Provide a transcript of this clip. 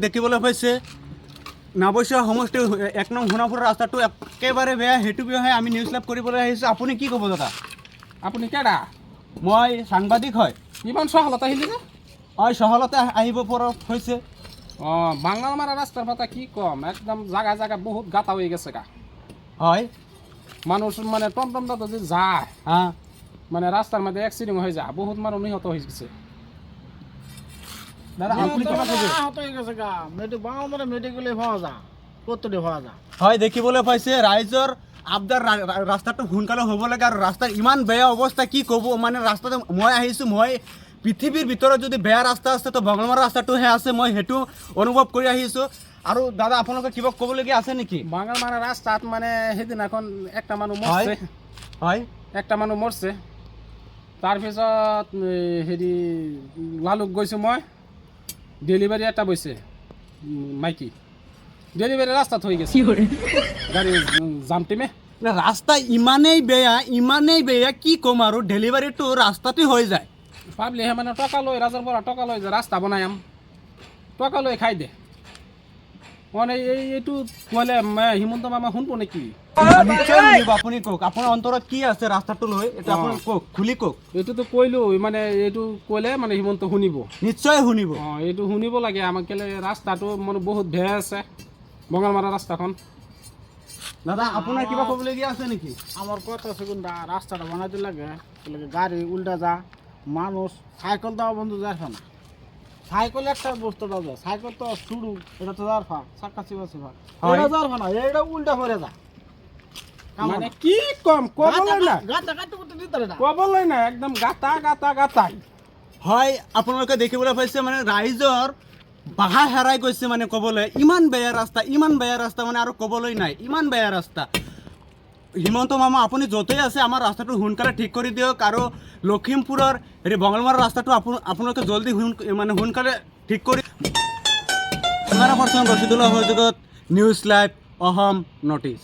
দেখিবলৈ পাইছে নাবৈচা সমষ্টি 1 নং সোণাপুৰৰ ৰাস্তাটো একেবাৰে বেয়া। সেইটো বিষয়ে আমি নিউজ লাইভ কৰিবলৈ আহিছোঁ। আপুনি কি ক'ব দাদা? আপুনি কেডা? মই সাংবাদিক হয়। ইমান সহলত আহিলে যে? হয়, সহলতে আহিব পৰা হৈছে। বাংলার মারা রাস্তার কথা কি কম, একদম জায়গায় জায়গায় বহুত গাতা হয়ে গেছে গা। হয়, মানুষ মানে টমটমটা যে যায় হ্যাঁ, মানে রাস্তার মধ্যে অ্যাক্সিডেন্ট হয়ে যায়, বহুত মানুষ নিহত হয়ে গেছে। দাদা আপনি কিবা ক'ব? আহত হয়ে গেছে গা, বাংলার মেডিকেলে হওয়া যা, কতটি হওয়া যা। হয়, দেখিবলৈ পাইছে ৰাইজৰ আবদাৰ ৰাস্তাটো সোনকালে হ'ব লাগে আৰু ৰাস্তাৰ ইমান বেয়া অৱস্থা কি ক'ব। মানে ৰাস্তাটো মই আহিছোঁ, মই পৃথিৱীৰ ভিতৰত যদি বেয়া ৰাস্তা আছে তো বঙলমাৰা ৰাস্তাটোহে আছে, মই সেইটো অনুভৱ কৰি আহিছোঁ। আৰু দাদা আপোনালোকে কিবা ক'বলগীয়া আছে নেকি? বাঙাল মারা রাস্তাত মানে সেদিন এখন একটা মানুষ মরছে, হয়, একটা মানুষ মরছে। তাৰপিছত হেৰি লালুক গৈছোঁ মই, ডেলিভাৰী এটা বৈছে মাইকী, ডেলিভাৰী ৰাস্তাত হৈ গৈছে গাড়ী জাম টিমে। ৰাস্তা ইমানেই বেয়া কি ক'ম আৰু ডেলিভাৰীটো ৰাস্তাতে হৈ যায়। পাবলিহে মানে টকা লৈ, ৰাজৰ পৰা টকা লৈ যে ৰাস্তা বনাই টকা লৈ খাই দে। মানে এইটো ক'লে হিমন্ত মামা শুনব নেকি? নিশ্চয় শুনিব। আপুনি কওক, আপোনাৰ অন্তৰত কি আছে ৰাস্তাটো লৈ, এইটো আপুনি কওক, খুলি কওক। এইটোতো কৈলো, মানে এইটো ক'লে মানে হিমন্ত শুনিব, নিশ্চয় শুনিব। এইটো শুনিব লাগে। আমাক কেলে ৰাস্তাটো মানে বহুত বেয়া আছে বঙালমাৰা রাস্তাখন। দাদা আপোনাৰ কিবা ক'বলগীয়া আছে নেকি? আমার কথা সেগুনটা রাস্তাটা বানাইতে লাগে, গাড়ি উল্টা যা, মানুষ সাইকেল দেওয়া বন্ধু যায় না। সাইকেল একটা বস্তুটা যায়, সাইকেল তো শুরু, এটা তো যার ফা, চাকা চিবা চিবা, এটা যার ফা না, এটা উল্টা করে যা। মানে কি কম কবলৈ না, গাতা কাটতে করতে দিতে না। কবলৈ না, একদম গাতা গাতা গাতাই। হয়, আপোনালোকে দেখিবলৈ পাইছে মানে ৰাইজৰ বাহা হেৰাই গৈছে। মানে ক'বলৈ ইমান বেয়া ৰাস্তা মানে আৰু ক'বলৈ নাই, ইমান বেয়া ৰাস্তা। হিমন্ত মামা আপুনি য'তেই আছে আমাৰ ৰাস্তাটো সোনকালে ঠিক কৰি দিয়ক আৰু লখিমপুৰৰ হেৰি বঙলমাৰা ৰাস্তাটো আপোনালোকে জলদি মানে সোনকালে ঠিক কৰি। ৰচিদুল্লাহ সহযোগত নিউজ লাইভ অসম নটিছ।